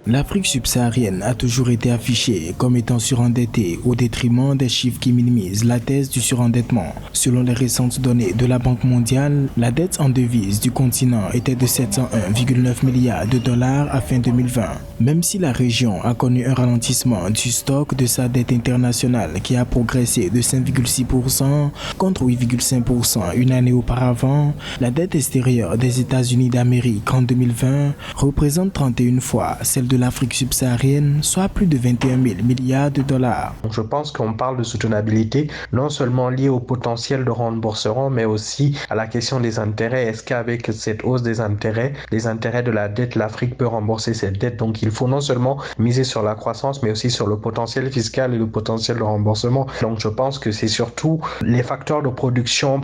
L'Afrique subsaharienne a toujours été affichée comme étant surendettée au détriment des chiffres qui minimisent la thèse du surendettement. Selon les récentes données de la Banque mondiale, la dette en devises du continent était de 701,9 milliards de dollars à fin 2020. Même si la région a connu un ralentissement du stock de sa dette internationale qui a progressé de 5,6% contre 8,5% une année auparavant, la dette extérieure des États-Unis d'Amérique en 2020 représente 31 fois celle de l'Afrique subsaharienne, soit plus de 21 000 milliards de dollars. Je pense qu'on parle de soutenabilité non seulement liée au potentiel de remboursement, mais aussi à la question des intérêts. Est-ce qu'avec cette hausse des intérêts de la dette, l'Afrique peut rembourser cette dette? Donc il faut non seulement miser sur la croissance, mais aussi sur le potentiel fiscal et le potentiel de remboursement. Donc je pense que c'est surtout les facteurs de production,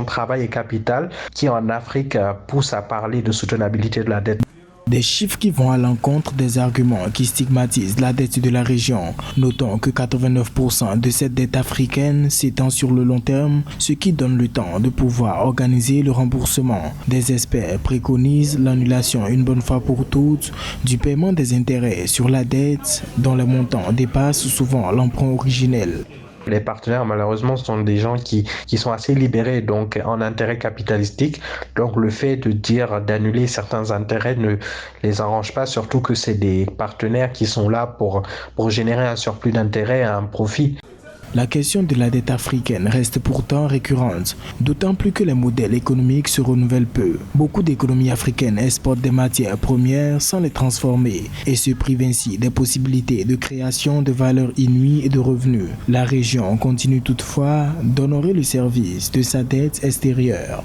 travail et capital qui en Afrique poussent à parler de soutenabilité de la dette. Des chiffres qui vont à l'encontre des arguments qui stigmatisent la dette de la région. Notons que 89% de cette dette africaine s'étend sur le long terme, ce qui donne le temps de pouvoir organiser le remboursement. Des experts préconisent l'annulation une bonne fois pour toutes du paiement des intérêts sur la dette dont les montants dépassent souvent l'emprunt originel. Les partenaires, malheureusement, sont des gens qui sont assez libérés donc en intérêts capitalistiques. Donc, le fait de dire d'annuler certains intérêts ne les arrange pas, surtout que c'est des partenaires qui sont là pour générer un surplus d'intérêts, un profit. La question de la dette africaine reste pourtant récurrente, d'autant plus que les modèles économiques se renouvellent peu. Beaucoup d'économies africaines exportent des matières premières sans les transformer et se privent ainsi des possibilités de création de valeur inouïe et de revenus. La région continue toutefois d'honorer le service de sa dette extérieure.